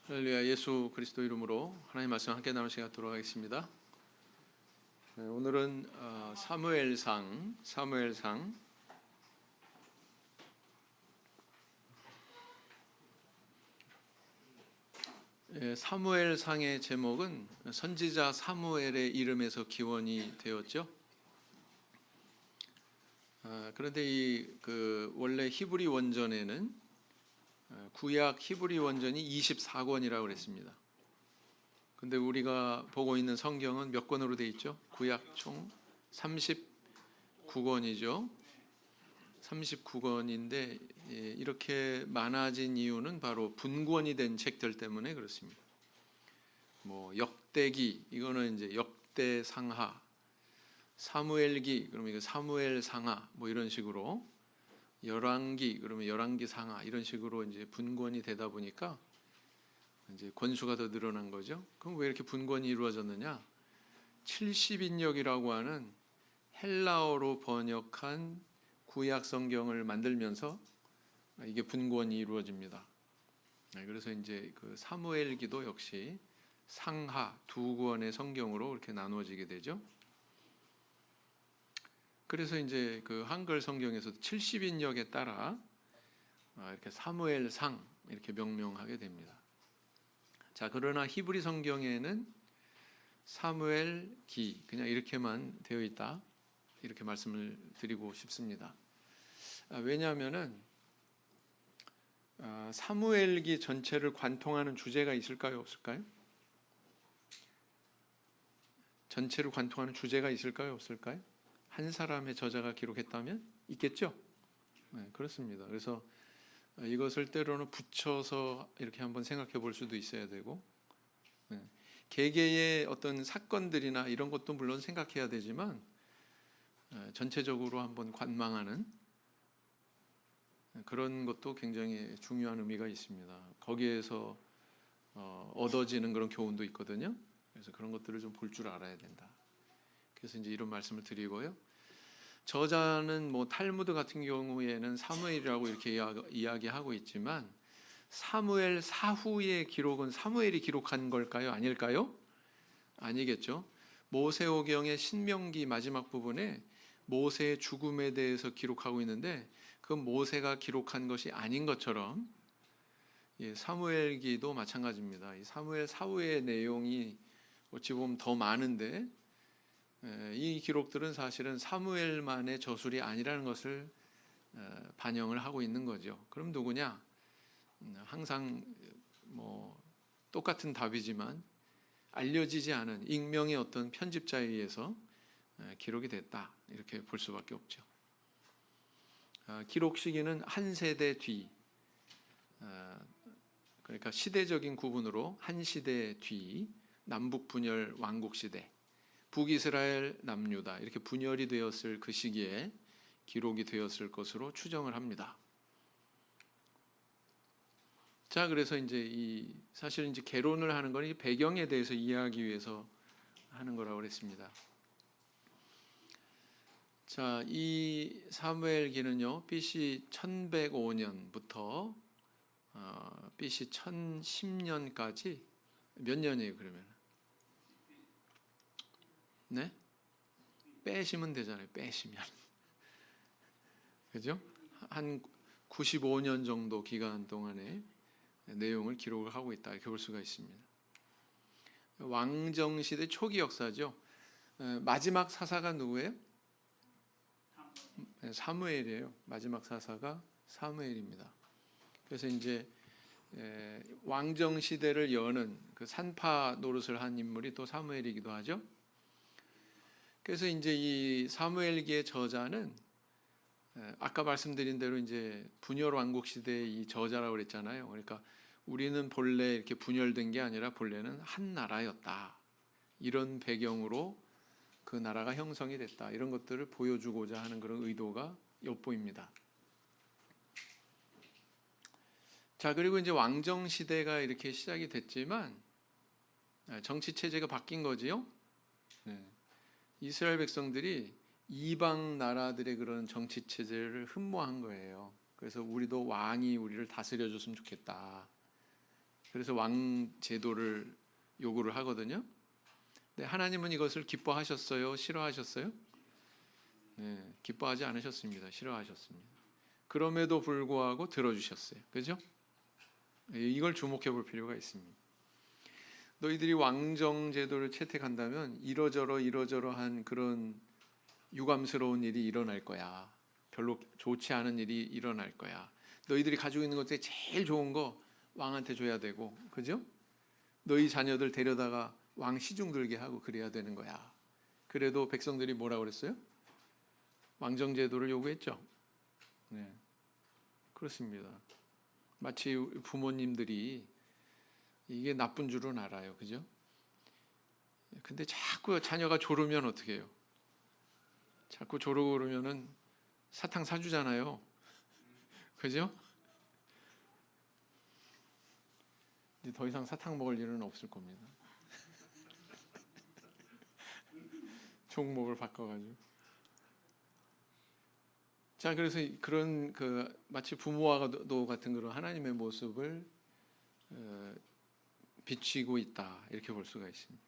할렐루야. 예수 그리스도 이름으로 하나님 말씀 함께 나눌 시간 돌아가겠습니다. 오늘은 사무엘상 사무엘상의 제목은 선지자 사무엘의 이름에서 기원이 되었죠. 그런데 원래 히브리 원전에는 구약 히브리 원전이 24권이라고 그랬습니다. 근데 우리가 보고 있는 성경은 몇 권으로 되어 있죠? 구약 총 39권이죠. 39권인데 이렇게 많아진 이유는 바로 분권이 된 책들 때문에 그렇습니다. 뭐 역대기 이거는 이제 역대상하, 사무엘기 그러면 이거 사무엘상하 뭐 이런 식으로, 열왕기 그러면 열왕기상하 이런 식으로 이제 분권이 되다 보니까 이제 권수가 더 늘어난 거죠. 그럼 왜 이렇게 분권이 이루어졌느냐? 70인역이라고 하는 헬라어로 번역한 구약 성경을 만들면서 이게 분권이 이루어집니다. 그래서 이제 그 사무엘기도 역시 상하 두 권의 성경으로 이렇게 나누어지게 되죠. 그래서 이제 그 한글 성경에서 70인역에 따라 이렇게 사무엘상 이렇게 명명하게 됩니다. 자, 그러나 히브리 성경에는 사무엘기 그냥 이렇게만 되어 있다, 이렇게 말씀을 드리고 싶습니다. 왜냐하면은 사무엘기 전체를 관통하는 주제가 있을까요, 없을까요? 전체를 관통하는 주제가 있을까요, 없을까요? 한 사람의 저자가 기록했다면 있겠죠? 네, 그렇습니다. 그래서 이것을 때로는 붙여서 이렇게 한번 생각해 볼 수도 있어야 되고, 개개의 어떤 사건들이나 이런 것도 물론 생각해야 되지만 전체적으로 한번 관망하는 그런 것도 굉장히 중요한 의미가 있습니다. 거기에서 얻어지는 그런 교훈도 있거든요. 그래서 그런 것들을 좀 볼 줄 알아야 된다. 그래서 이제 이런 말씀을 드리고요. 저자는 뭐 탈무드 같은 경우에는 사무엘이라고 이렇게 이야기하고 있지만 사무엘 사후의 기록은 사무엘이 기록한 걸까요? 아닐까요? 아니겠죠. 모세오경의 신명기 마지막 부분에 모세의 죽음에 대해서 기록하고 있는데 그건 모세가 기록한 것이 아닌 것처럼 사무엘기도 마찬가지입니다. 이 사무엘 사후의 내용이 어찌 보면 더 많은데 이 기록들은 사실은 사무엘만의 저술이 아니라는 것을 반영을 하고 있는 거죠. 그럼 누구냐? 항상 뭐 똑같은 답이지만 알려지지 않은 익명의 어떤 편집자에 의해서 기록이 됐다, 이렇게 볼 수밖에 없죠. 기록 시기는 한 세대 뒤, 그러니까 시대적인 구분으로 한 시대 뒤, 남북 분열 왕국 시대, 북이스라엘 남유다 이렇게 분열이 되었을 그 시기에 기록이 되었을 것으로 추정을 합니다. 자, 그래서 이제 사실은 이제 개론을 하는 건 이 배경에 대해서 이해하기 위해서 하는 거라고 그랬습니다. 자, 이 사무엘기는요, BC 1105년부터 BC 1010년까지 몇 년이에요, 그러면? 네? 빼시면 되잖아요. 빼시면. 그죠? 한 95년 정도 기간 동안에 내용을 기록을 하고 있다, 이렇게 볼 수가 있습니다. 왕정시대 초기 역사죠. 마지막 사사가 누구예요? 사무엘이에요. 마지막 사사가 사무엘입니다. 그래서 이제 왕정시대를 여는 그 산파 노릇을 한 인물이 또 사무엘이기도 하죠. 그래서 이제 이 사무엘기의 저자는 아까 말씀드린 대로 이제 분열 왕국 시대의 이 저자라고 그랬잖아요. 그러니까 우리는 본래 이렇게 분열된 게 아니라 본래는 한 나라였다, 이런 배경으로 그 나라가 형성이 됐다, 이런 것들을 보여주고자 하는 그런 의도가 엿보입니다. 자, 그리고 이제 왕정 시대가 이렇게 시작이 됐지만 정치 체제가 바뀐 거지요. 이스라엘 백성들이 이방 나라들의 그런 정치 체제를 흠모한 거예요. 그래서 우리도 왕이 우리를 다스려 줬으면 좋겠다, 그래서 왕 제도를 요구를 하거든요. 네, 하나님은 이것을 기뻐하셨어요? 싫어하셨어요? 네, 기뻐하지 않으셨습니다. 싫어하셨습니다. 그럼에도 불구하고 들어주셨어요. 그죠? 이걸 주목해 볼 필요가 있습니다. 너희들이 왕정 제도를 채택한다면 이러저러한 그런 유감스러운 일이 일어날 거야. 별로 좋지 않은 일이 일어날 거야. 너희들이 가지고 있는 것 중에 제일 좋은 거 왕한테 줘야 되고, 그죠? 너희 자녀들 데려다가 왕 시중 들게 하고 그래야 되는 거야. 그래도 백성들이 뭐라고 그랬어요? 왕정 제도를 요구했죠. 네, 그렇습니다. 마치 부모님들이 이게 나쁜 줄은 알아요, 그죠? 근데 자꾸 자녀가 졸으면 어떻게 해요? 자꾸 졸고 그러면은 사탕 사주잖아요, 그죠? 이제 더 이상 사탕 먹을 일은 없을 겁니다. 종목을 바꿔가지고. 자, 그래서 그런 마치 부모와도 같은 그런 하나님의 모습을 비추고 있다, 이렇게 볼 수가 있습니다.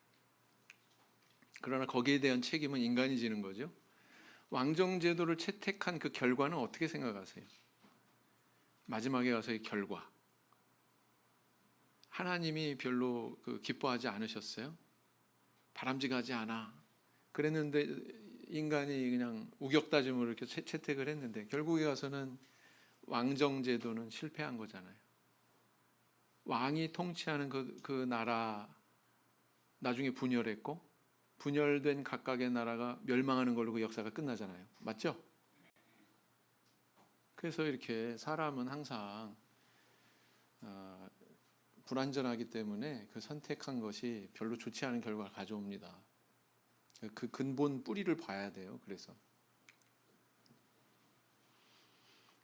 그러나 거기에 대한 책임은 인간이 지는 거죠. 왕정 제도를 채택한 그 결과는 어떻게 생각하세요? 마지막에 가서의 결과. 하나님이 별로 기뻐하지 않으셨어요? 바람직하지 않아. 그랬는데 인간이 그냥 우격다짐으로 이렇게 채택을 했는데 결국에 가서는 왕정 제도는 실패한 거잖아요. 왕이 통치하는 그 나라 나중에 분열했고, 분열된 각각의 나라가 멸망하는 걸로 그 역사가 끝나잖아요. 맞죠? 그래서 이렇게 사람은 항상 불완전하기 때문에 그 선택한 것이 별로 좋지 않은 결과를 가져옵니다. 그 근본 뿌리를 봐야 돼요. 그래서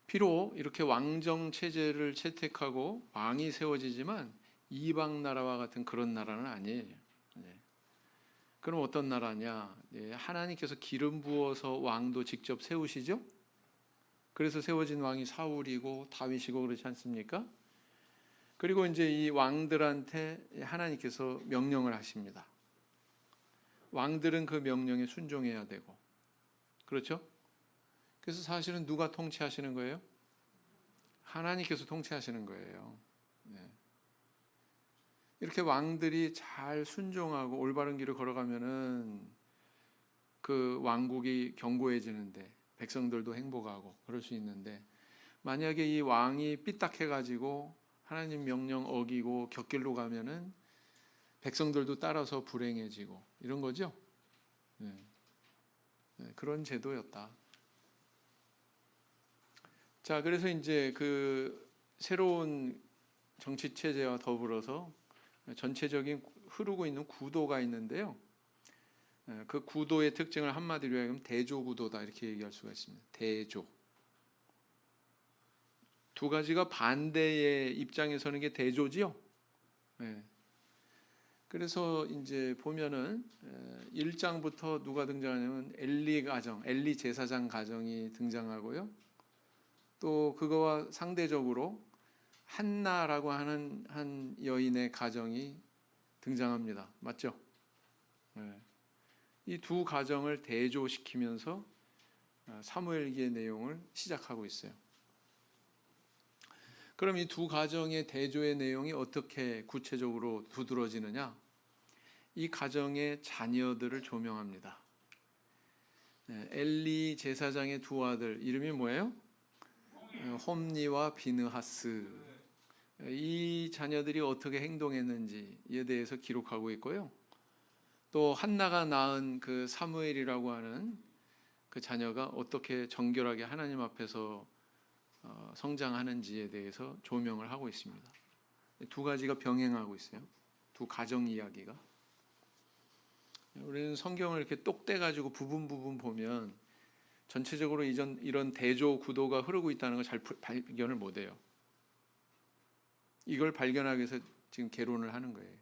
비록 이렇게 왕정 체제를 채택하고 왕이 세워지지만 이방 나라와 같은 그런 나라는 아니에요. 네. 그럼 어떤 나라냐? 네, 하나님께서 기름 부어서 왕도 직접 세우시죠. 그래서 세워진 왕이 사울이고 다윗이고 그렇지 않습니까? 그리고 이제 이 왕들한테 하나님께서 명령을 하십니다. 왕들은 그 명령에 순종해야 되고, 그렇죠? 그래서 사실은 누가 통치하시는 거예요? 하나님께서 통치하시는 거예요. 네. 이렇게 왕들이 잘 순종하고 올바른 길을 걸어가면은 그 왕국이 견고해지는데 백성들도 행복하고 그럴 수 있는데, 만약에 이 왕이 삐딱해가지고 하나님 명령 어기고 곁길로 가면은 백성들도 따라서 불행해지고 이런 거죠. 네. 네, 그런 제도였다. 자, 그래서 이제 그 새로운 정치 체제와 더불어서 전체적인 흐르고 있는 구도가 있는데요. 그 구도의 특징을 한마디로 하면 대조 구도다, 이렇게 얘기할 수가 있습니다. 대조. 두 가지가 반대의 입장에 서는 게 대조지요. 네. 그래서 이제 보면은 1장부터 누가 등장하냐면 엘리 가정, 엘리 제사장 가정이 등장하고요. 또 그거와 상대적으로 한나라고 하는 한 여인의 가정이 등장합니다. 맞죠? 네. 이 두 가정을 대조시키면서 사무엘기의 내용을 시작하고 있어요. 그럼 이 두 가정의 대조의 내용이 어떻게 구체적으로 두드러지느냐? 이 가정의 자녀들을 조명합니다. 엘리 제사장의 두 아들 이름이 뭐예요? 홈니와 비느하스. 이 자녀들이 어떻게 행동했는지에 대해서 기록하고 있고요. 또 한나가 낳은 그 사무엘이라고 하는 그 자녀가 어떻게 정결하게 하나님 앞에서 성장하는지에 대해서 조명을 하고 있습니다. 두 가지가 병행하고 있어요. 두 가정 이야기가. 우리는 성경을 이렇게 똑 떼가지고 부분 보면 전체적으로 이런 대조 구도가 흐르고 있다는 걸 잘 발견을 못해요. 이걸 발견하기 위해서 지금 개론을 하는 거예요.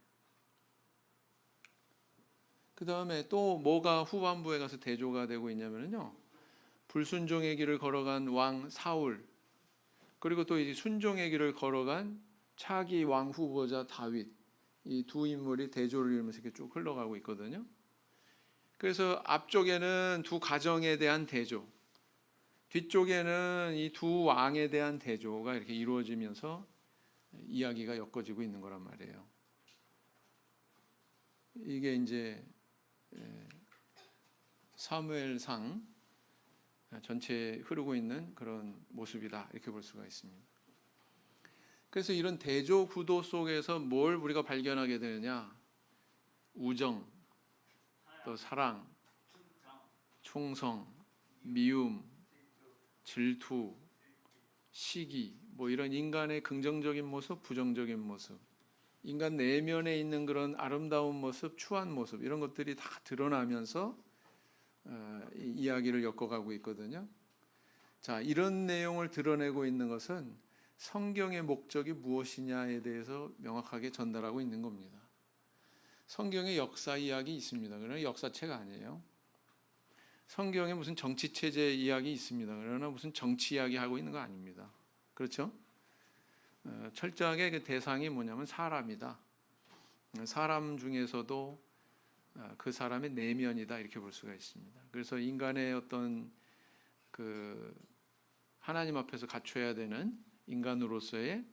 그 다음에 또 뭐가 후반부에 가서 대조가 되고 있냐면요, 불순종의 길을 걸어간 왕 사울, 그리고 또 이제 순종의 길을 걸어간 차기 왕 후보자 다윗, 이 두 인물이 대조를 이루면서 이렇게 쭉 흘러가고 있거든요. 그래서 앞쪽에는 두 가정에 대한 대조, 뒤쪽에는 이 두 왕에 대한 대조가 이렇게 이루어지면서 이야기가 엮어지고 있는 거란 말이에요. 이게 이제 사무엘상 전체에 흐르고 있는 그런 모습이다, 이렇게 볼 수가 있습니다. 그래서 이런 대조 구도 속에서 뭘 우리가 발견하게 되느냐? 우정, 또 사랑, 충성, 미움, 질투, 시기, 뭐 이런 인간의 긍정적인 모습, 부정적인 모습, 인간 내면에 있는 그런 아름다운 모습, 추한 모습, 이런 것들이 다 드러나면서 이야기를 엮어가고 있거든요. 자, 이런 내용을 드러내고 있는 것은 성경의 목적이 무엇이냐에 대해서 명확하게 전달하고 있는 겁니다. 성경에 역사 이야기 있습니다. 그러나 역사책 아니에요. 성경에 무슨 정치 체제 이야기 있습니다. 그러나 무슨 정치 이야기 하고 있는 거 아닙니다. 그렇죠? 철저하게 그 대상이 뭐냐면 사람이다. 사람 중에서도 그 사람의 내면이다, 이렇게 볼 수가 있습니다. 그래서 인간의 어떤 그 하나님 앞에서 갖춰야 되는 인간으로서의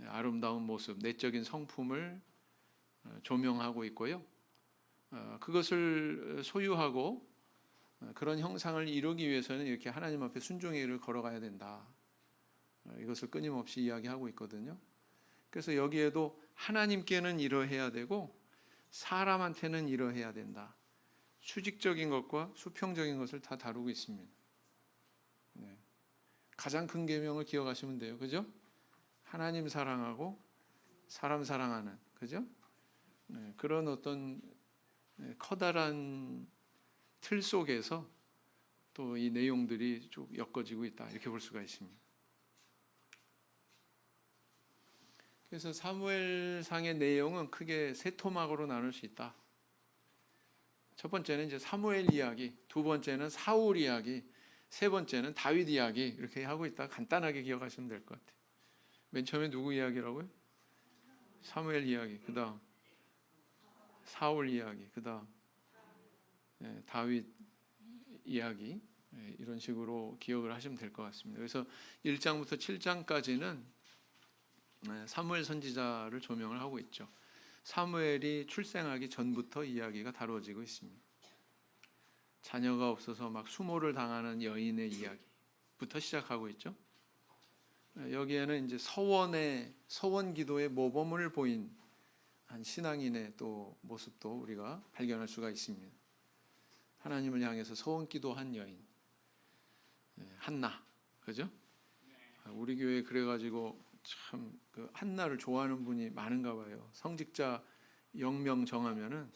아름다운 모습, 내적인 성품을 조명하고 있고요. 그것을 소유하고 그런 형상을 이루기 위해서는 이렇게 하나님 앞에 순종의 길을 걸어가야 된다. 이것을 끊임없이 이야기하고 있거든요. 그래서 여기에도 하나님께는 이러해야 되고 사람한테는 이러해야 된다. 수직적인 것과 수평적인 것을 다 다루고 있습니다. 네. 가장 큰 계명을 기억하시면 돼요. 그죠? 하나님 사랑하고 사람 사랑하는, 그죠? 네. 그런 어떤 커다란 틀 속에서 또 이 내용들이 쭉 엮어지고 있다, 이렇게 볼 수가 있습니다. 그래서 사무엘상의 내용은 크게 세 토막으로 나눌 수 있다. 첫 번째는 이제 사무엘 이야기, 두 번째는 사울 이야기, 세 번째는 다윗 이야기, 이렇게 하고 있다. 간단하게 기억하시면 될 것 같아요. 맨 처음에 누구 이야기라고요? 사무엘 이야기, 그다음 사울 이야기, 그다음 다윗 이야기, 이런 식으로 기억을 하시면 될 것 같습니다. 그래서 1장부터 7장까지는 사무엘 선지자를 조명을 하고 있죠. 사무엘이 출생하기 전부터 이야기가 다루어지고 있습니다. 자녀가 없어서 막 수모를 당하는 여인의 이야기부터 시작하고 있죠. 여기에는 이제 서원 기도의 모범을 보인 한 신앙인의 또 모습도 우리가 발견할 수가 있습니다. 하나님을 향해서 서원 기도한 여인, 한나, 그죠? 우리 교회 그래가지고 참 그 한나를 좋아하는 분이 많은가 봐요. 성직자 영명 정하면은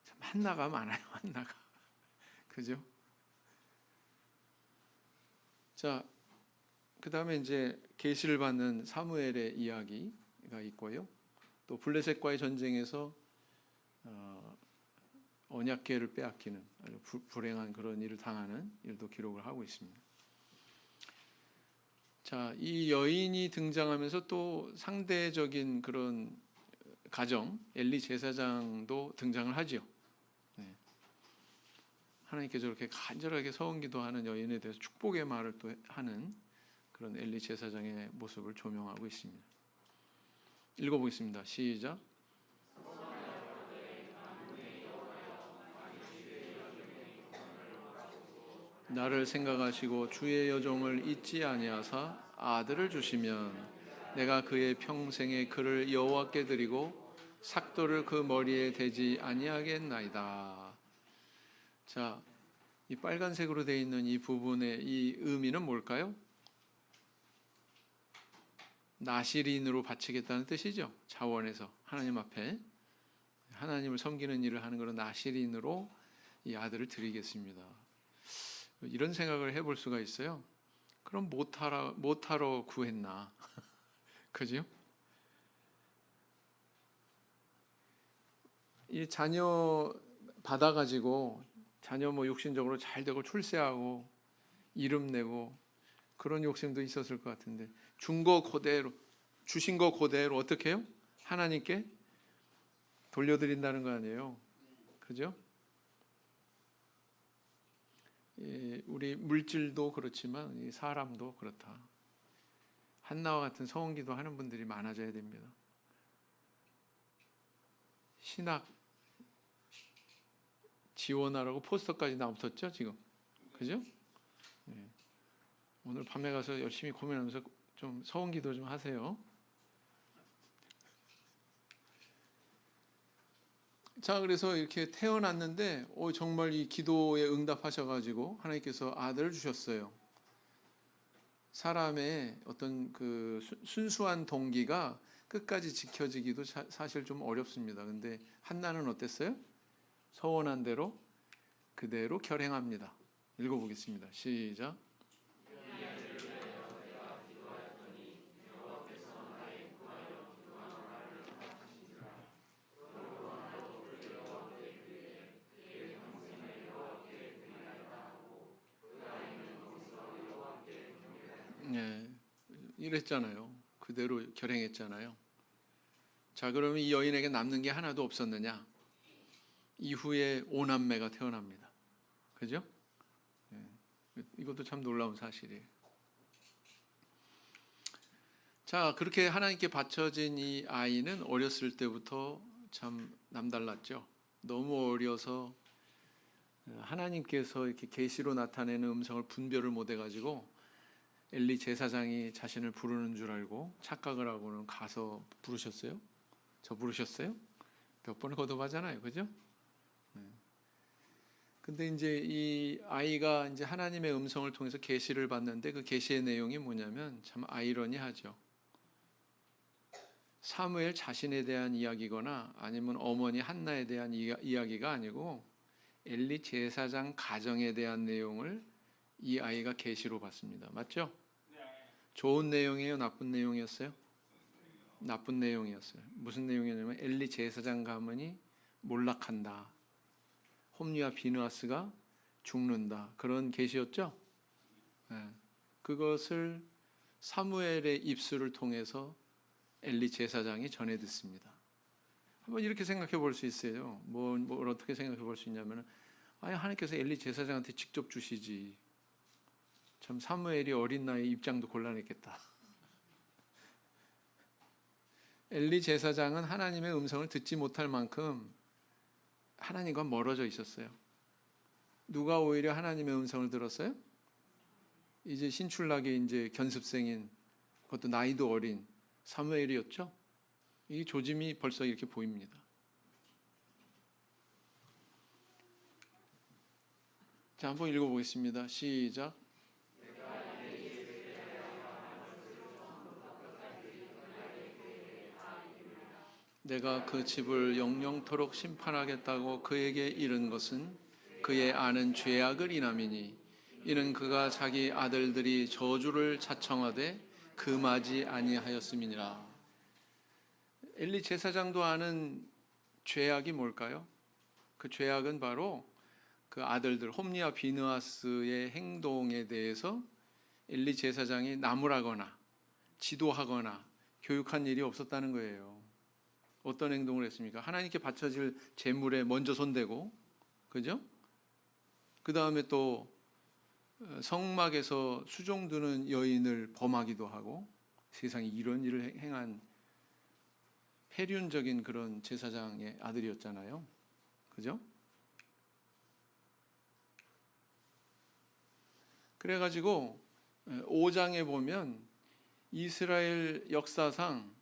참 한나가 많아요. 한나가, 그죠? 자, 그 다음에 이제 계시를 받는 사무엘의 이야기가 있고요. 또 블레셋과의 전쟁에서 언약궤를 빼앗기는 아주 불행한 그런 일을 당하는 일도 기록을 하고 있습니다. 자, 이 여인이 등장하면서 또 상대적인 그런 가정, 엘리 제사장도 등장을 하죠. 네. 하나님께 저렇게 간절하게 서원기도하는 여인에 대해서 축복의 말을 또 하는 그런 엘리 제사장의 모습을 조명하고 있습니다. 읽어보겠습니다. 시작. 나를 생각하시고 주의 여종을 잊지 아니하사 아들을 주시면 내가 그의 평생에 그를 여호와께 드리고 삭도를 그 머리에 대지 아니하겠나이다. 자, 이 빨간색으로 되어 있는 이 부분의 이 의미는 뭘까요? 나시린으로 바치겠다는 뜻이죠. 자원에서 하나님 앞에 하나님을 섬기는 일을 하는 그런 나시린으로 이 아들을 드리겠습니다. 이런 생각을 해볼 수가 있어요. 그럼 못하러 구했나? 그죠? 이 자녀 받아가지고 자녀 뭐 육신적으로 잘 되고 출세하고 이름 내고 그런 욕심도 있었을 것 같은데 준 거 그대로 주신 거 그대로 어떻게 해요? 하나님께 돌려드린다는 거 아니에요. 그죠? 우리 물질도 그렇지만 이 사람도 그렇다. 한나와 같은 서원기도 하는 분들이 많아져야 됩니다. 신학 지원하라고 포스터까지 나붙었죠 지금. 그죠? 오늘 밤에 가서 열심히 고민하면서 좀 서원기도 좀 하세요. 자, 그래서 이렇게 태어났는데 정말 이 기도에 응답하셔가지고 하나님께서 아들을 주셨어요. 사람의 어떤 그 순수한 동기가 끝까지 지켜지기도 사실 좀 어렵습니다. 근데 한나는 어땠어요? 서원한 대로 그대로 결행합니다. 읽어보겠습니다. 시작. 네, 이랬잖아요. 그대로 결행했잖아요. 자, 그러면 이 여인에게 남는 게 하나도 없었느냐? 이후에 오남매가 태어납니다. 그죠? 이것도 참 놀라운 사실이에요. 자, 그렇게 하나님께 바쳐진 이 아이는 어렸을 때부터 참 남달랐죠. 너무 어려서 하나님께서 이렇게 계시로 나타내는 음성을 분별을 못 해가지고 엘리 제사장이 자신을 부르는 줄 알고 착각을 하고는 가서 부르셨어요. 저 부르셨어요? 몇 번을 거듭하잖아요, 그죠? 근데 이제 이 아이가 이제 하나님의 음성을 통해서 계시를 받는데 그 계시의 내용이 뭐냐면 참 아이러니하죠. 사무엘 자신에 대한 이야기거나 아니면 어머니 한나에 대한 이야기가 아니고 엘리 제사장 가정에 대한 내용을 이 아이가 계시로 받습니다. 맞죠? 좋은 내용이에요? 나쁜 내용이었어요? 나쁜 내용이었어요. 무슨 내용이냐면 엘리 제사장 가문이 몰락한다. 홈리와 비느하스가 죽는다. 그런 계시였죠? 네. 그것을 사무엘의 입술을 통해서 엘리 제사장이 전해 듣습니다. 한번 이렇게 생각해 볼 수 있어요. 뭘 어떻게 생각해 볼 수 있냐면, 아니 하나님께서 엘리 제사장한테 직접 주시지. 참 사무엘이 어린 나이에 입장도 곤란했겠다. 엘리 제사장은 하나님의 음성을 듣지 못할 만큼 하나님과 멀어져 있었어요. 누가 오히려 하나님의 음성을 들었어요? 이제 신출나게 이제 견습생인, 그것도 나이도 어린 사무엘이었죠. 이 조짐이 벌써 이렇게 보입니다. 자, 한번 읽어보겠습니다. 시작. 내가 그 집을 영영토록 심판하겠다고 그에게 이른 것은 그의 아는 죄악을 인함이니 이는 그가 자기 아들들이 저주를 자청하되 금하지 아니하였음이니라. 엘리 제사장도 아는 죄악이 뭘까요? 그 죄악은 바로 그 아들들 홈리와 비느하스의 행동에 대해서 엘리 제사장이 나무라거나 지도하거나 교육한 일이 없었다는 거예요. 어떤 행동을 했습니까? 하나님께 바쳐질 제물에 먼저 손대고, 그죠? 그 다음에 또 성막에서 수종 두는 여인을 범하기도 하고, 세상에 이런 일을 행한 폐륜적인 그런 제사장의 아들이었잖아요. 그죠? 그래가지고 5장에 보면 이스라엘 역사상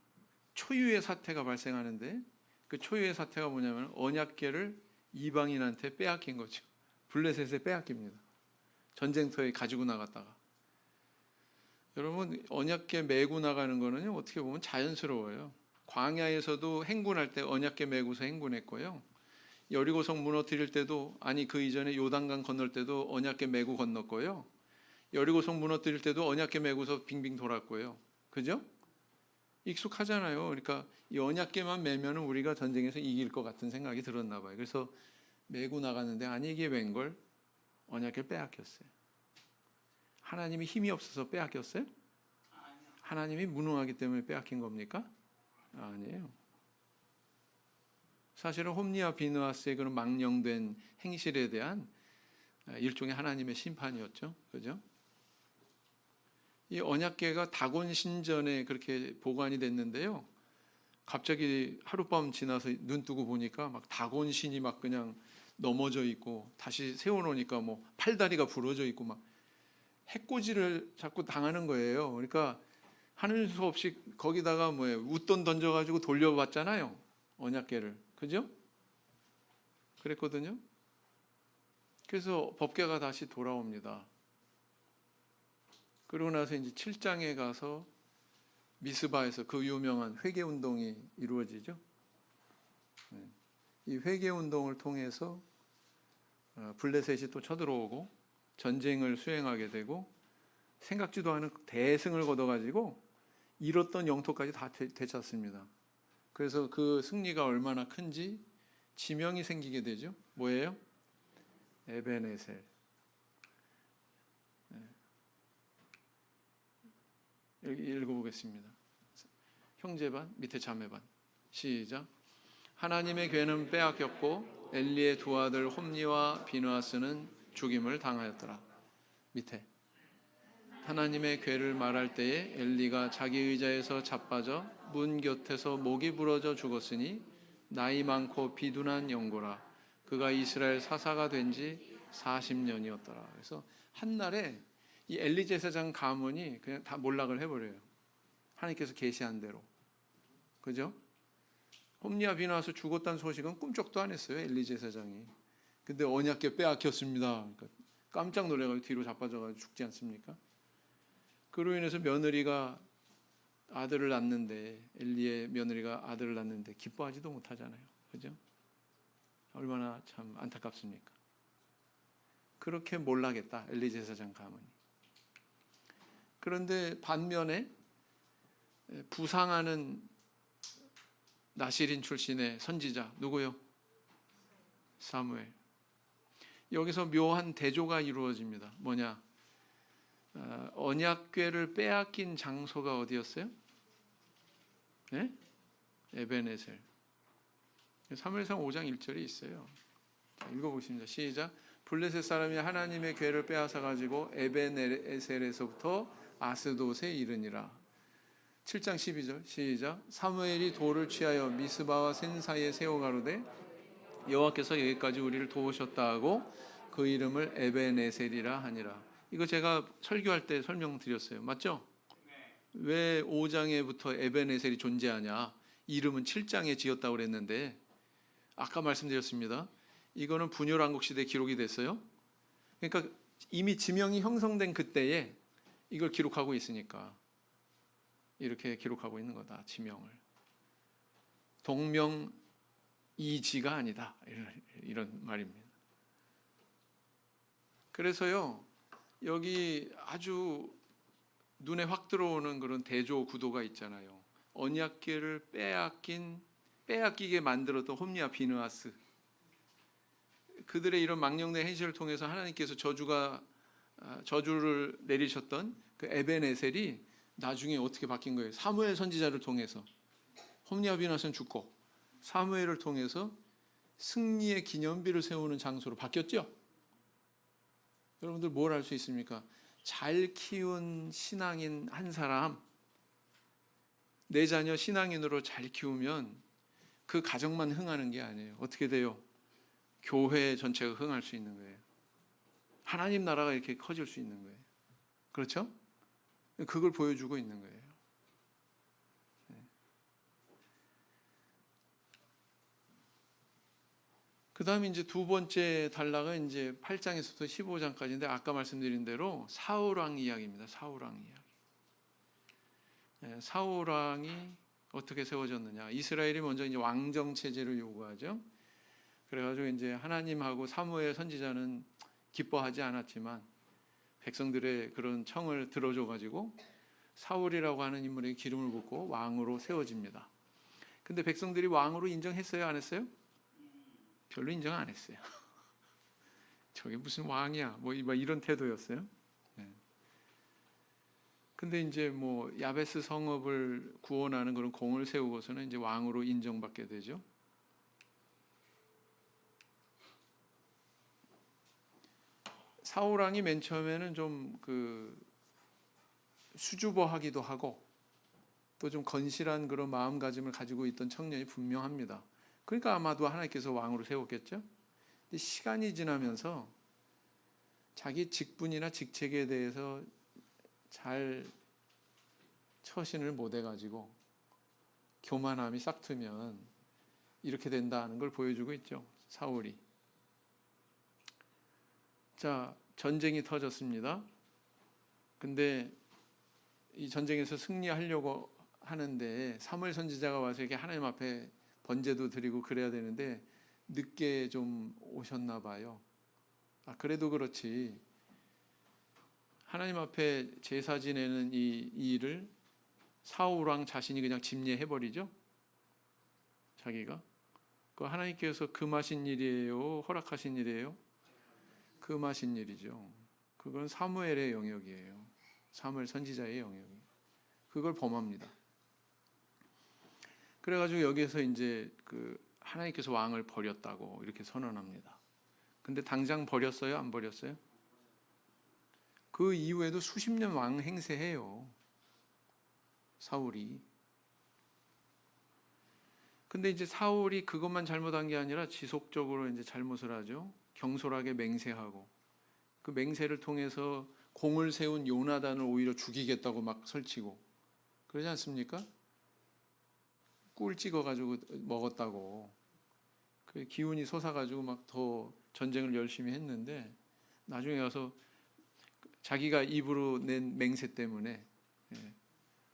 초유의 사태가 발생하는데 그 초유의 사태가 뭐냐면 언약궤를 이방인한테 빼앗긴 거죠. 블레셋에 빼앗깁니다. 전쟁터에 가지고 나갔다가. 여러분 언약궤 메고 나가는 거는 어떻게 보면 자연스러워요. 광야에서도 행군할 때 언약궤 메고서 행군했고요. 여리고성 무너뜨릴 때도 그 이전에 요단강 건널 때도 언약궤 메고 건넜고요. 여리고성 무너뜨릴 때도 언약궤 메고서 빙빙 돌았고요. 그죠? 익숙하잖아요. 그러니까 이 언약궤만 메면은 우리가 전쟁에서 이길 것 같은 생각이 들었나 봐요. 그래서 메고 나갔는데 이게 웬걸? 언약궤를 빼앗겼어요. 하나님이 힘이 없어서 빼앗겼어요? 하나님이 무능하기 때문에 빼앗긴 겁니까? 아니에요. 사실은 홈리와 비느하스의 그런 망령된 행실에 대한 일종의 하나님의 심판이었죠. 그죠? 이 언약궤가 다곤 신전에 그렇게 보관이 됐는데요. 갑자기 하룻밤 지나서 눈 뜨고 보니까 막 다곤 신이 막 그냥 넘어져 있고, 다시 세워놓으니까 뭐 팔다리가 부러져 있고 막 해코지를 자꾸 당하는 거예요. 그러니까 하는 수 없이 거기다가 뭐예요, 웃돈 던져가지고 돌려봤잖아요, 언약궤를. 그죠? 그랬거든요. 그래서 법궤가 다시 돌아옵니다. 그러고 나서 이제 7장에 가서 미스바에서 그 유명한 회개 운동이 이루어지죠. 이 회개 운동을 통해서 블레셋이 또 쳐들어오고 전쟁을 수행하게 되고, 생각지도 않은 대승을 거둬가지고 잃었던 영토까지 다 되찾습니다. 그래서 그 승리가 얼마나 큰지 지명이 생기게 되죠. 뭐예요? 에벤에셀. 여기 읽어보겠습니다. 형제반, 밑에 자매반. 시작. 하나님의 궤는 빼앗겼고 엘리의 두 아들 홈리와 비느하스는 죽임을 당하였더라. 밑에. 하나님의 궤를 말할 때에 엘리가 자기 의자에서 자빠져 문 곁에서 목이 부러져 죽었으니 나이 많고 비둔한 영고라. 그가 이스라엘 사사가 된 지 40년이었더라. 그래서 한날에 이 엘리 제사장 가문이 그냥 다 몰락을 해버려요. 하나님께서 계시한 대로. 그죠? 홈리와 비느하스 죽었다는 소식은 꿈쩍도 안 했어요, 엘리 제사장이. 근데 언약궤 빼앗겼습니다. 그러니까 깜짝 놀래가지고 뒤로 자빠져가지고 죽지 않습니까? 그로 인해서 며느리가 아들을 낳는데, 엘리의 며느리가 아들을 낳는데 기뻐하지도 못하잖아요. 그죠? 얼마나 참 안타깝습니까? 그렇게 몰락했다, 엘리 제사장 가문이. 그런데 반면에 부상하는 나시린 출신의 선지자, 누구요? 사무엘. 여기서 묘한 대조가 이루어집니다. 뭐냐? 언약궤를 빼앗긴 장소가 어디였어요? 네? 에벤에셀. 사무엘상 5장 1절이 있어요. 자, 읽어보겠습니다. 시작. 블레셋 사람이 하나님의 궤를 빼앗아 가지고 에벤에셀에서부터 아스돗에 이르니라. 7장 12절 시작. 사무엘이 돌을 취하여 미스바와 센 사이에 세워 가로되 여호와께서 여기까지 우리를 도우셨다 하고 그 이름을 에벤에셀이라 하니라. 이거 제가 설교할 때 설명드렸어요. 맞죠? 왜 5장에부터 에벤에셀이 존재하냐? 이름은 7장에 지었다고 그랬는데, 아까 말씀드렸습니다. 이거는 분열왕국 시대에 기록이 됐어요. 그러니까 이미 지명이 형성된 그때에 이걸 기록하고 있으니까 이렇게 기록하고 있는 거다, 지명을. 동명이지가 아니다, 이런 말입니다. 그래서요, 여기 아주 눈에 확 들어오는 그런 대조 구도가 있잖아요. 언약궤를 빼앗기게 만들었던 홈리와 비느하스, 그들의 이런 망령된 행실을 통해서 하나님께서 저주를 내리셨던 그 에벤에셀이 나중에 어떻게 바뀐 거예요? 사무엘 선지자를 통해서. 홈리와 비느하스는 죽고 사무엘을 통해서 승리의 기념비를 세우는 장소로 바뀌었죠. 여러분들 뭘 알 수 있습니까? 잘 키운 신앙인 한 사람, 내 자녀 신앙인으로 잘 키우면 그 가정만 흥하는 게 아니에요. 어떻게 돼요? 교회 전체가 흥할 수 있는 거예요. 하나님 나라가 이렇게 커질 수 있는 거예요. 그렇죠? 그걸 보여주고 있는 거예요. 그 다음에 이제 두 번째 단락은 이제 8장에서부터 15장까지인데, 아까 말씀드린 대로 사울왕 이야기입니다. 사울왕 이야기. 사울왕이 어떻게 세워졌느냐? 이스라엘이 먼저 이제 왕정 체제를 요구하죠. 그래가지고 이제 하나님하고 사무엘 선지자는 기뻐하지 않았지만 백성들의 그런 청을 들어줘가지고 사울이라고 하는 인물에게 기름을 붓고 왕으로 세워집니다. 근데 백성들이 왕으로 인정했어요, 안 했어요? 별로 인정 안 했어요. 저게 무슨 왕이야? 뭐 이런 태도였어요. 그 근데 이제 뭐 야베스 성읍을 구원하는 그런 공을 세우고서는 이제 왕으로 인정받게 되죠. 사울 왕이 맨 처음에는 좀 그 수줍어하기도 하고 또 좀 건실한 그런 마음가짐을 가지고 있던 청년이 분명합니다. 그러니까 아마도 하나님께서 왕으로 세웠겠죠. 근데 시간이 지나면서 자기 직분이나 직책에 대해서 잘 처신을 못 해가지고 교만함이 싹트면 이렇게 된다는 걸 보여주고 있죠. 사울이. 자, 전쟁이 터졌습니다. 근데 이 전쟁에서 승리하려고 하는데 사무엘 선지자가 와서 이렇게 하나님 앞에 번제도 드리고 그래야 되는데 늦게 좀 오셨나 봐요. 그래도 그렇지 하나님 앞에 제사 지내는 이 일을 사울 왕 자신이 그냥 집례해 버리죠. 자기가 그 하나님께서 금하신 일이에요, 허락하신 일이에요? 금하신 일이죠. 그건 사무엘의 영역이에요. 사무엘 선지자의 영역이에요. 그걸 범합니다. 그래가지고 여기에서 이제 그 하나님께서 왕을 버렸다고 이렇게 선언합니다. 근데 당장 버렸어요? 안 버렸어요? 그 이후에도 수십 년 왕 행세해요. 사울이. 근데 이제 사울이 그것만 잘못한 게 아니라 지속적으로 이제 잘못을 하죠. 경솔하게 맹세하고 그 맹세를 통해서 공을 세운 요나단을 오히려 죽이겠다고 막 설치고 그러지 않습니까? 꿀 찍어가지고 먹었다고 그 기운이 솟아가지고 막 더 전쟁을 열심히 했는데 나중에 가서 자기가 입으로 낸 맹세 때문에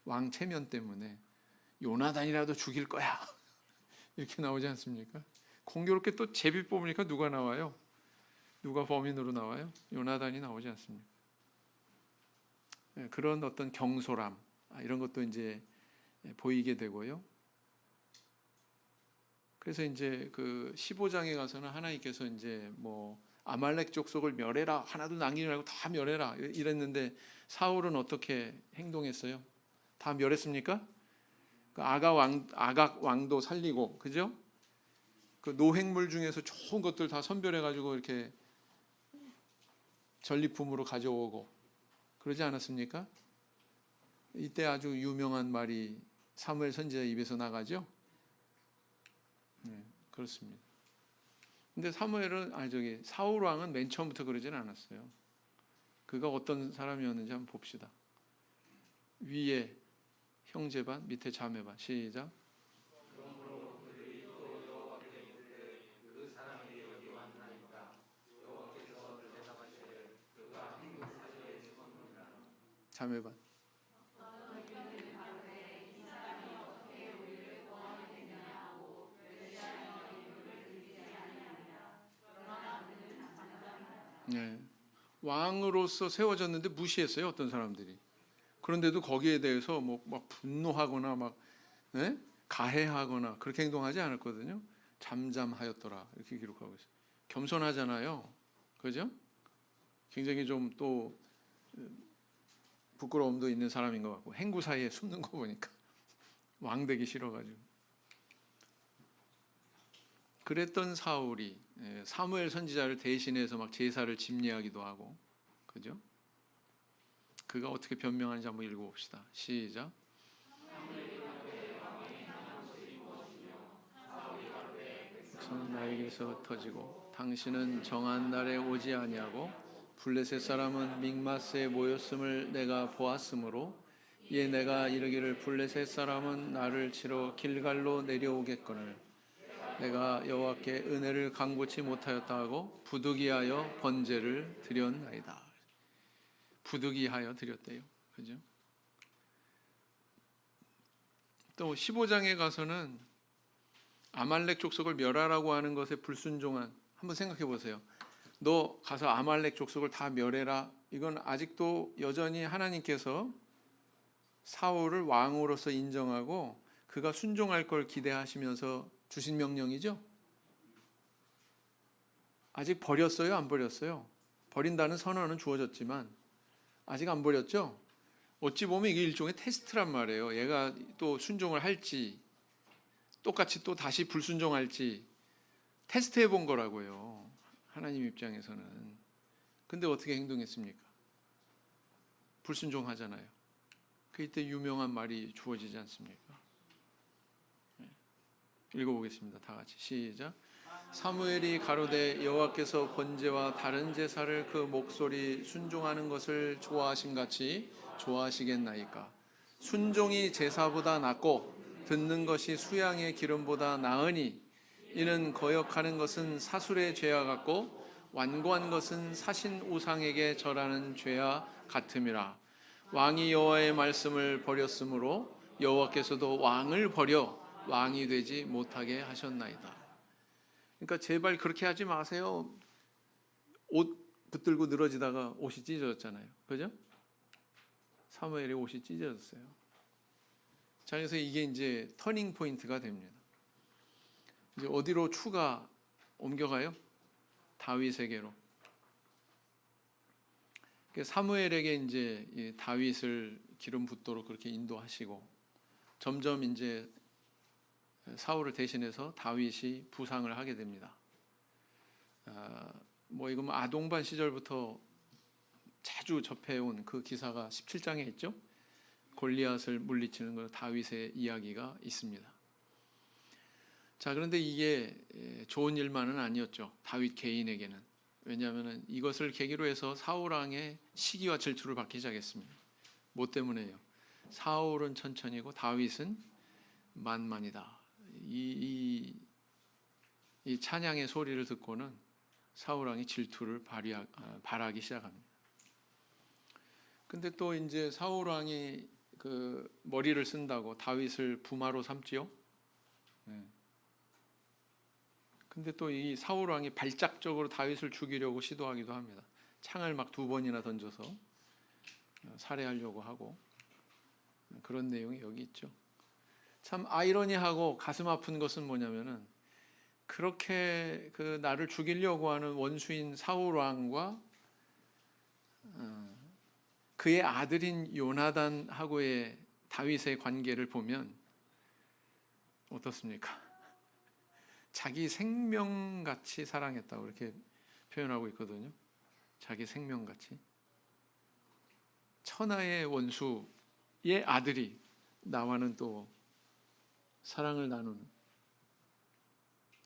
왕 체면 때문에 요나단이라도 죽일 거야 이렇게 나오지 않습니까? 공교롭게 또 제비 뽑으니까 누가 나와요? 누가 범인으로 나와요? 요나단이 나오지 않습니까? 그런 어떤 경솔함 이런 것도 이제 보이게 되고요. 그래서 이제 그 15장에 가서는 하나님께서 이제 뭐 아말렉 족속을 멸해라 하나도 남기지 말고 다 멸해라 이랬는데 사울은 어떻게 행동했어요? 다 멸했습니까? 그 아각 왕도 살리고 그죠? 그 노획물 중에서 좋은 것들 다 선별해 가지고 이렇게 전리품으로 가져오고 그러지 않았습니까? 이때 아주 유명한 말이 사무엘 선지자 입에서 나가죠. 네, 그렇습니다. 근데 사울 왕은 맨 처음부터 그러진 않았어요. 그가 어떤 사람이었는지 한번 봅시다. 위에 형제반, 밑에 자매반. 시작. 자매반. 네. 왕으로서 세워졌는데 무시했어요. 어떤 사람들이. 그런데도 거기에 대해서 뭐 막 분노하거나 막 가해하거나 그렇게 행동하지 않았거든요. 잠잠하였더라 이렇게 기록하고 있어요. 겸손하잖아요. 그죠? 굉장히 좀 또 부끄러움도 있는 사람인 것 같고 행구 사이에 숨는 거 보니까 왕 되기 싫어가지고 그랬던 사울이 사무엘 선지자를 대신해서 막 제사를 집례하기도 하고 그죠? 그가 어떻게 변명하는지 한번 읽어봅시다. 시작. 나에게서 흩어지고 당신은 정한 날에 오지 아니하고 블레셋 사람은 믹마스에 모였음을 내가 보았으므로 이에 내가 이르기를 블레셋 사람은 나를 치러 길갈로 내려오겠거늘 내가 여호와께 은혜를 간구치 못하였다 하고 부득이하여 번제를 드렸나이다. 부득이하여 드렸대요. 그죠? 또 15장에 가서는 아말렉 족속을 멸하라고 하는 것에 불순종한 한번 생각해 보세요. 너 가서 아말렉 족속을 다 멸해라. 이건 아직도 여전히 하나님께서 사울을 왕으로서 인정하고 그가 순종할 걸 기대하시면서 주신 명령이죠. 아직 버렸어요? 안 버렸어요? 버린다는 선언은 주어졌지만 아직 안 버렸죠? 어찌 보면 이게 일종의 테스트란 말이에요. 얘가 또 순종을 할지 똑같이 또 다시 불순종할지 테스트해 본 거라고요. 하나님 입장에서는. 근데 어떻게 행동했습니까? 불순종하잖아요. 그때 유명한 말이 주어지지 않습니까? 읽어보겠습니다. 다 같이 시작. 사무엘이 가로되 여호와께서 번제와 다른 제사를 그 목소리 순종하는 것을 좋아하심 같이 좋아하시겠나이까. 순종이 제사보다 낫고 듣는 것이 수양의 기름보다 나으니 이는 거역하는 것은 사술의 죄와 같고 완고한 것은 사신 우상에게 절하는 죄와 같음이라. 왕이 여호와의 말씀을 버렸으므로 여호와께서도 왕을 버려 왕이 되지 못하게 하셨나이다. 그러니까 제발 그렇게 하지 마세요. 옷 붙들고 늘어지다가 옷이 찢어졌잖아요. 그죠? 사무엘의 옷이 찢어졌어요. 자, 그래서 이게 이제 터닝 포인트가 됩니다. 이제 어디로 추가 옮겨가요? 다윗에게로. 사무엘에게 이제 다윗을 기름 붓도록 그렇게 인도하시고 점점 이제 사울을 대신해서 다윗이 부상을 하게 됩니다. 이건 아동반 시절부터 자주 접해온 그 기사가 17장에 있죠. 골리앗을 물리치는 그 다윗의 이야기가 있습니다. 자, 그런데 이게 좋은 일만은 아니었죠. 다윗 개인에게는. 왜냐하면 이것을 계기로 해서 사울 왕의 시기와 질투를 받기 시작했습니다. 뭐 때문에요? 사울은 천천히고 다윗은 만만이다. 이 찬양의 소리를 듣고는 사울 왕이 질투를 발하기 시작합니다. 근데 또 이제 사울 왕이 그 머리를 쓴다고 다윗을 부마로 삼지요. 근데 또 이 사울 왕이 발작적으로 다윗을 죽이려고 시도하기도 합니다. 창을 막 2번이나 던져서 살해하려고 하고 그런 내용이 여기 있죠. 참 아이러니하고 가슴 아픈 것은 뭐냐면은 그렇게 그 나를 죽이려고 하는 원수인 사울 왕과 그의 아들인 요나단하고의 다윗의 관계를 보면 어떻습니까? 자기 생명같이 사랑했다고 이렇게 표현하고 있거든요. 자기 생명같이. 천하의 원수의 아들이 나와는 또 사랑을 나누는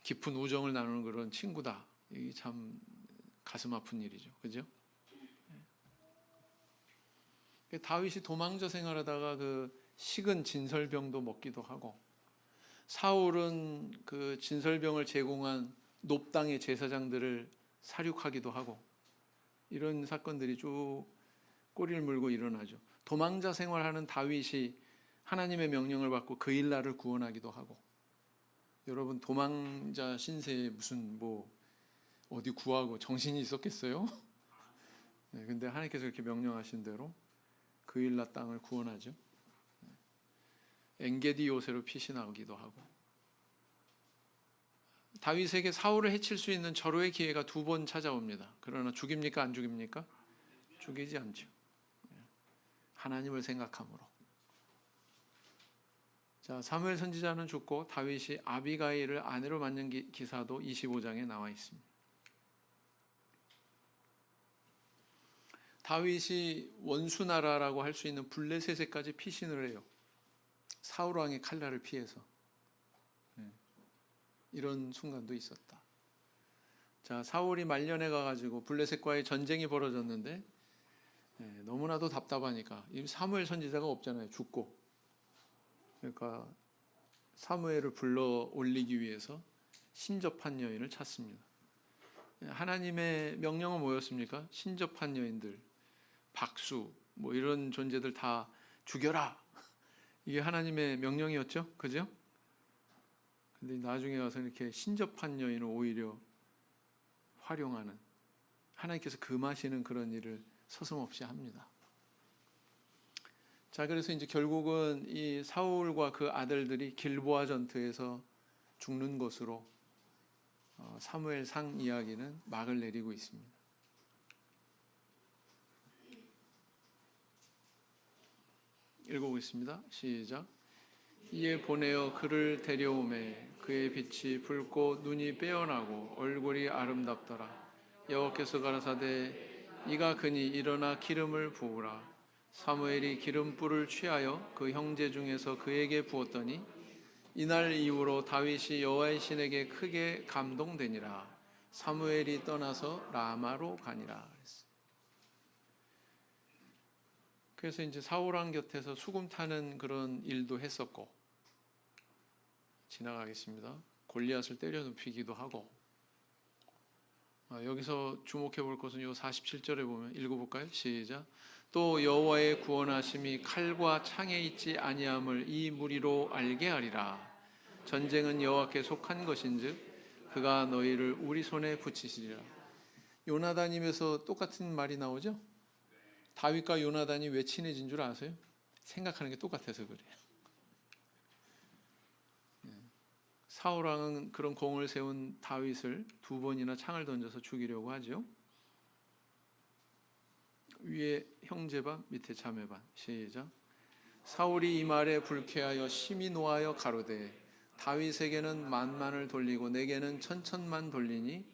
깊은 우정을 나누는 그런 친구다. 이게 참 가슴 아픈 일이죠. 그죠? 다윗이 도망자 생활하다가 그 식은 진설병도 먹기도 하고 사울은 그 진설병을 제공한 놋당의 제사장들을 살육하기도 하고 이런 사건들이 쭉 꼬리를 물고 일어나죠. 도망자 생활하는 다윗이 하나님의 명령을 받고 그 일날을 구원하기도 하고 여러분 도망자 신세에 무슨 어디 구하고 정신이 있었겠어요? 네, 근데 하나님께서 이렇게 명령하신 대로 그 일날 땅을 구원하죠. 엔게디 요새로 피신하기도 하고 다윗에게 사울을 해칠 수 있는 절호의 기회가 2번 찾아옵니다. 그러나 죽입니까? 안 죽입니까? 죽이지 않죠. 하나님을 생각함으로. 자, 사무엘 선지자는 죽고 다윗이 아비가일을 아내로 맞는 기사도 25장에 나와 있습니다. 다윗이 원수나라라고 할 수 있는 블레셋에까지 피신을 해요. 사울 왕의 칼날을 피해서. 이런 순간도 있었다. 자, 사울이 말년에 가가지고 블레셋과의 전쟁이 벌어졌는데 너무나도 답답하니까 이 사무엘 선지자가 없잖아요. 죽고. 그러니까 사무엘을 불러 올리기 위해서 신접한 여인을 찾습니다. 하나님의 명령은 뭐였습니까? 신접한 여인들, 박수, 이런 존재들 다 죽여라. 이게 하나님의 명령이었죠, 그죠? 근데 나중에 와서 이렇게 신접한 여인을 오히려 활용하는 하나님께서 금하시는 그런 일을 서슴없이 합니다. 자, 그래서 이제 결국은 이 사울과 그 아들들이 길보아 전투에서 죽는 것으로 사무엘상 이야기는 막을 내리고 있습니다. 읽어보겠습니다. 시작. 이에 보내어 그를 데려오매 그의 빛이 붉고 눈이 빼어나고 얼굴이 아름답더라. 여호와께서 가라사대 이가 그니 일어나 기름을 부으라. 사무엘이 기름불을 취하여 그 형제 중에서 그에게 부었더니 이날 이후로 다윗이 여호와의 신에게 크게 감동되니라. 사무엘이 떠나서 라마로 가니라. 그래서 이제 사울 왕 곁에서 수금 타는 그런 일도 했었고, 지나가겠습니다. 골리앗을 때려 눕히기도 하고. 여기서 주목해 볼 것은 요 47절에 보면 읽어볼까요? 시작. 또 여호와의 구원하심이 칼과 창에 있지 아니함을 이 무리로 알게 하리라. 전쟁은 여호와께 속한 것인즉 그가 너희를 우리 손에 붙이시리라. 요나단임에서 똑같은 말이 나오죠? 다윗과 요나단이 왜 친해진 줄 아세요? 생각하는 게 똑같아서 그래요. 사울 왕은 그런 공을 세운 다윗을 2번이나 창을 던져서 죽이려고 하죠. 위에 형제반, 밑에 자매반. 시작. 사울이 이 말에 불쾌하여 심히 노하여 가로되 다윗에게는 만만을 돌리고 내게는 천천만 돌리니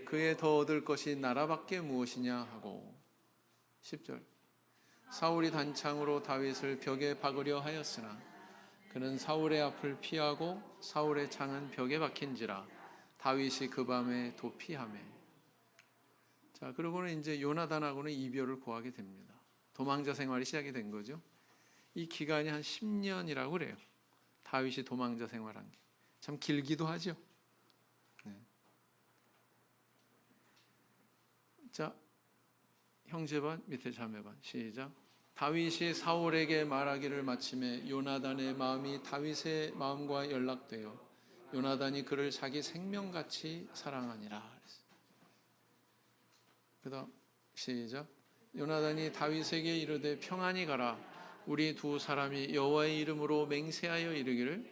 그에 더 얻을 것이 나라밖에 무엇이냐 하고. 10절. 사울이 단창으로 다윗을 벽에 박으려 하였으나 그는 사울의 앞을 피하고 사울의 창은 벽에 박힌지라 다윗이 그 밤에 도피하매. 자, 그러고는 이제 요나단하고는 이별을 고하게 됩니다. 도망자 생활이 시작이 된 거죠. 이 기간이 한 10년이라고 그래요. 다윗이 도망자 생활한 게 참 길기도 하죠. 네. 자, 형제반 밑에 자매반. 시작. 다윗이 사울에게 말하기를 마침에 요나단의 마음이 다윗의 마음과 연락되어 요나단이 그를 자기 생명같이 사랑하니라. 그다음 시작. 요나단이 다윗에게 이르되 평안히 가라. 우리 두 사람이 여호와의 이름으로 맹세하여 이르기를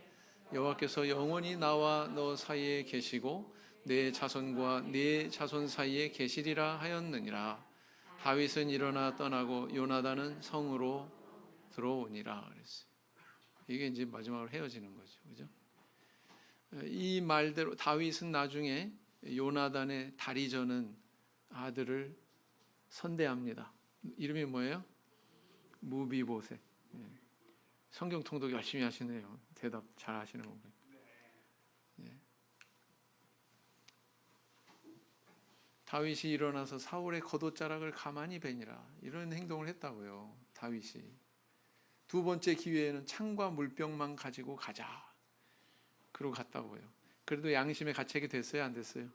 여호와께서 영원히 나와 너 사이에 계시고 내 자손과 네 자손 사이에 계시리라 하였느니라. 다윗은 일어나 떠나고 요나단은 성으로 들어오니라 그랬어요. 이게 이제 마지막으로 헤어지는 거죠, 그죠? 이 말대로 다윗은 나중에 요나단의 다리 저는 아들을 선대합니다. 이름이 뭐예요? 무비보셋. 성경 통독 열심히 하시네요. 대답 잘 하시는 거 보니까. 다윗이 일어나서 사울의 겉옷자락을 가만히 베니라. 이런 행동을 했다고요. 다윗이. 2번째 기회에는 창과 물병만 가지고 가자. 그러고 갔다고요. 그래도 양심의 가책이 됐어요? 안 됐어요?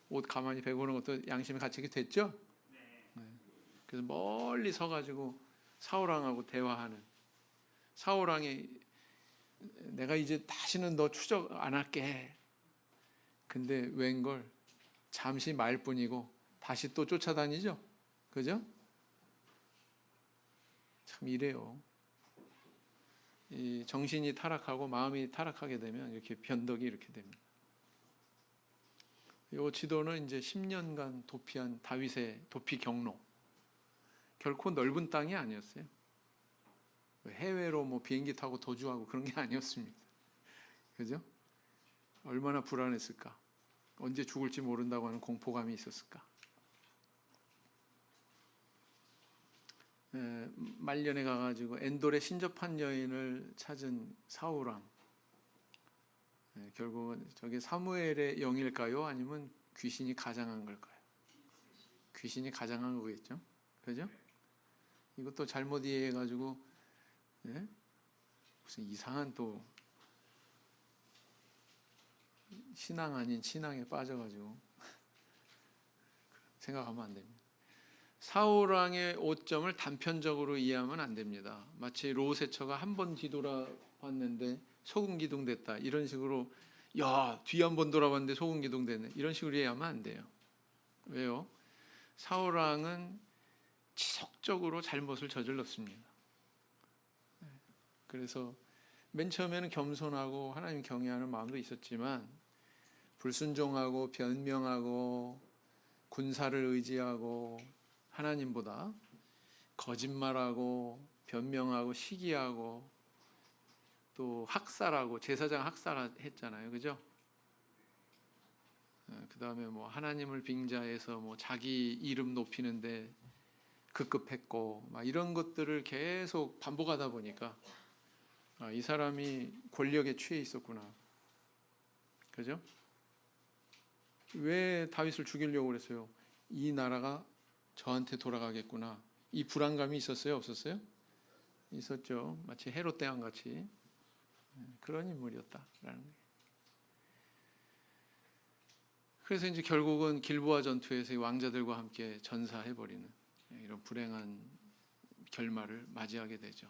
옷 가만히 베고 오는 것도 양심의 가책이 됐죠? 네. 그래서 멀리 서가지고 사울왕하고 대화하는. 사울왕이 내가 이제 다시는 너 추적 안 할게. 근데 웬걸 잠시 말뿐이고 다시 또 쫓아다니죠. 그죠? 참 이래요. 이 정신이 타락하고 마음이 타락하게 되면 이렇게 변덕이 이렇게 됩니다. 이 지도는 이제 10년간 도피한 다윗의 도피 경로. 결코 넓은 땅이 아니었어요. 해외로 뭐 비행기 타고 도주하고 그런 게 아니었습니다. 그죠? 얼마나 불안했을까? 언제 죽을지 모른다고 하는 공포감이 있었을까? 말년에 가가지고 엔돌의 신접한 여인을 찾은 사울왕. 결국은 저게 사무엘의 영일까요? 아니면 귀신이 가장한 걸까요? 귀신이 가장한 거겠죠? 그죠? 이것도 잘못 이해해가지고 무슨 이상한 또 신앙 아닌 신앙에 빠져가지고 생각하면 안 됩니다. 사울왕의 오점을 단편적으로 이해하면 안 됩니다. 마치 롯의 처가 한 번 뒤돌아봤는데 소금기둥됐다 이런 식으로 야 뒤 한 번 돌아봤는데 소금기둥됐네 이런 식으로 이해하면 안 돼요. 왜요? 사울왕은 지속적으로 잘못을 저질렀습니다. 그래서 맨 처음에는 겸손하고 하나님 경외하는 마음도 있었지만 불순종하고 변명하고 군사를 의지하고 하나님보다 거짓말하고 변명하고 시기하고 또 학살하고 제사장 학살했잖아요, 그죠? 그 다음에 뭐 하나님을 빙자해서 뭐 자기 이름 높이는데 급급했고 막 이런 것들을 계속 반복하다 보니까 이 사람이 권력에 취해 있었구나, 그죠? 왜 다윗을 죽이려고 그랬어요? 이 나라가 저한테 돌아가겠구나, 이 불안감이 있었어요, 없었어요? 있었죠. 마치 헤롯 대왕 같이 그런 인물이었다라는 거예요. 그래서 이제 결국은 길보아 전투에서 왕자들과 함께 전사해버리는 이런 불행한 결말을 맞이하게 되죠.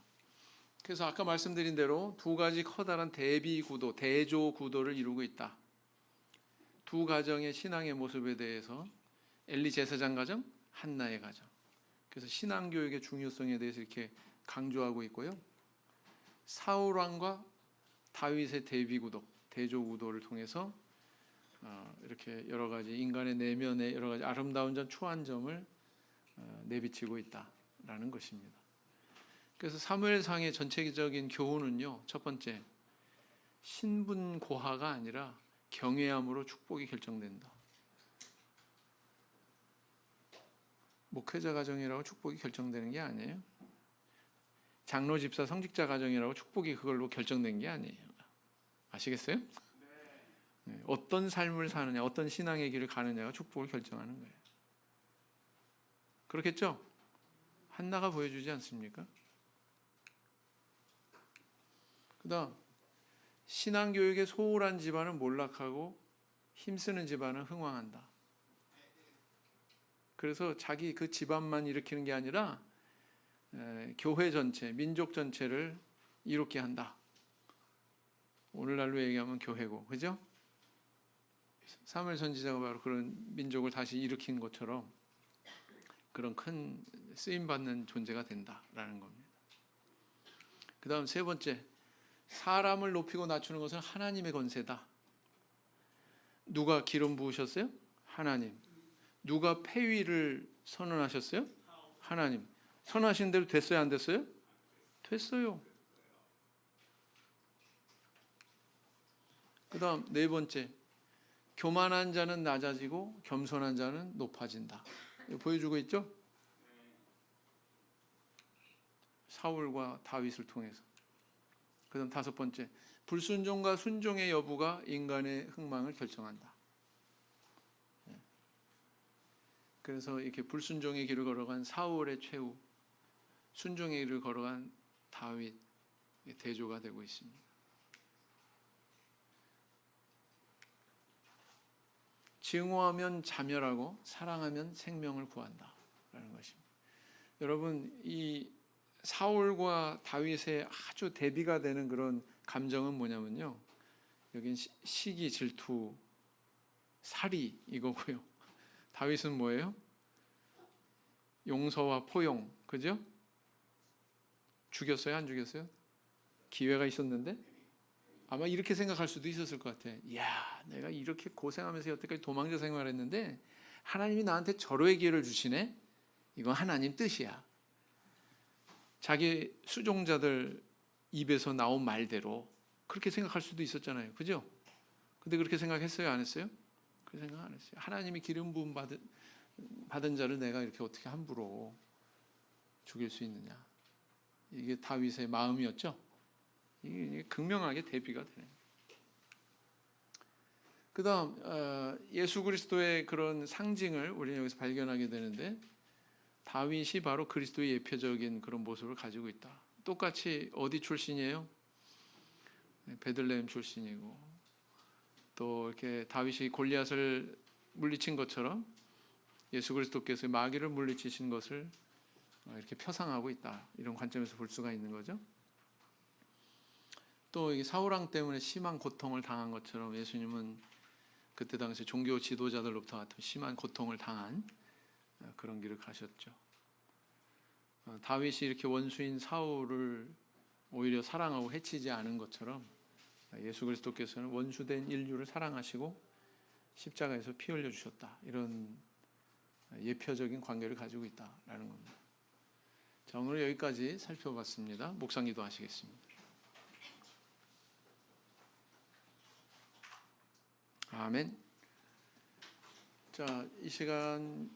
그래서 아까 말씀드린 대로 두 가지 커다란 대비 구도, 대조 구도를 이루고 있다. 두 가정의 신앙의 모습에 대해서 엘리 제사장 가정, 한나의 가정. 그래서 신앙 교육의 중요성에 대해서 이렇게 강조하고 있고요. 사울 왕과 다윗의 대비 구도, 대조 구도를 통해서 이렇게 여러 가지 인간의 내면의 여러 가지 아름다운 점, 추한 점을 내비치고 있다라는 것입니다. 그래서 사무엘상의 전체적인 교훈은요, 첫 번째, 신분 고하가 아니라 경외함으로 축복이 결정된다. 목회자 가정이라고 축복이 결정되는 게 아니에요. 장로, 집사, 성직자 가정이라고 축복이 그걸로 결정된 게 아니에요. 아시겠어요? 네. 어떤 삶을 사느냐, 어떤 신앙의 길을 가느냐가 축복을 결정하는 거예요. 그렇겠죠? 한나가 보여주지 않습니까? 그다음 신앙교육에 소홀한 집안은 몰락하고 힘쓰는 집안은 흥왕한다. 그래서 자기 그 집안만 일으키는 게 아니라 교회 전체, 민족 전체를 이롭게 한다. 오늘날로 얘기하면 교회고, 그죠? 사무엘 선지자가 바로 그런 민족을 다시 일으킨 것처럼 그런 큰 쓰임받는 존재가 된다라는 겁니다. 그 다음 세 번째, 사람을 높이고 낮추는 것은 하나님의 권세다. 누가 기름 부으셨어요? 하나님. 누가 폐위를 선언하셨어요? 하나님. 선언하신 대로 됐어요, 안 됐어요? 됐어요. 그 다음 네 번째, 교만한 자는 낮아지고 겸손한 자는 높아진다. 이거 보여주고 있죠? 사울과 다윗을 통해서. 그 다음 다섯 번째, 불순종과 순종의 여부가 인간의 흥망을 결정한다. 그래서 이렇게 불순종의 길을 걸어간 사울의 최후, 순종의 길을 걸어간 다윗 대조가 되고 있습니다. 증오하면 자멸하고 사랑하면 생명을 구한다라는 것입니다. 여러분, 이 사울과 다윗의 아주 대비가 되는 그런 감정은 뭐냐면요, 여긴 시기, 질투, 살이 이거고요. 다윗은 뭐예요? 용서와 포용, 그죠? 죽였어요, 안 죽였어요? 기회가 있었는데 아마 이렇게 생각할 수도 있었을 것 같아. 이야, 내가 이렇게 고생하면서 여태까지 도망자 생활했는데 하나님이 나한테 절호의 기회를 주시네? 이건 하나님 뜻이야. 자기 수종자들 입에서 나온 말대로 그렇게 생각할 수도 있었잖아요, 그죠? 근데 그렇게 생각했어요, 안 했어요? 그렇게 생각 안 했어요. 하나님이 기름 부음 받은 자를 내가 이렇게 어떻게 함부로 죽일 수 있느냐? 이게 다윗의 마음이었죠. 이게 극명하게 대비가 되네요. 그 다음 예수 그리스도의 그런 상징을 우리는 여기서 발견하게 되는데, 다윗이 바로 그리스도의 예표적인 그런 모습을 가지고 있다. 똑같이 어디 출신이에요? 베들레헴 출신이고, 또 이렇게 다윗이 골리앗을 물리친 것처럼 예수 그리스도께서 마귀를 물리치신 것을 이렇게 표상하고 있다. 이런 관점에서 볼 수가 있는 거죠. 또 이 사울왕 때문에 심한 고통을 당한 것처럼 예수님은 그때 당시 종교 지도자들로부터 같은 심한 고통을 당한 그런 길을 가셨죠. 다윗이 이렇게 원수인 사울을 오히려 사랑하고 해치지 않은 것처럼 예수 그리스도께서는 원수된 인류를 사랑하시고 십자가에서 피 흘려 주셨다. 이런 예표적인 관계를 가지고 있다라는 겁니다. 자, 오늘 여기까지 살펴봤습니다. 묵상 기도하시겠습니다. 아멘. 자, 이 시간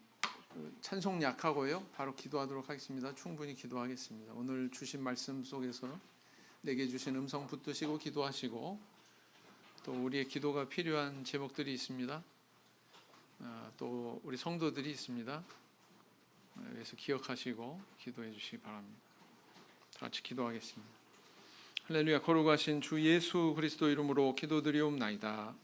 찬송 약하고요. 바로 기도하도록 하겠습니다. 충분히 기도하겠습니다. 오늘 주신 말씀 속에서 내게 주신 음성 붙드시고 기도하시고, 또 우리의 기도가 필요한 제목들이 있습니다. 또 우리 성도들이 있습니다. 그래서 기억하시고 기도해 주시기 바랍니다. 같이 기도하겠습니다. 할렐루야. 거룩하신 주 예수 그리스도 이름으로 기도드리옵나이다.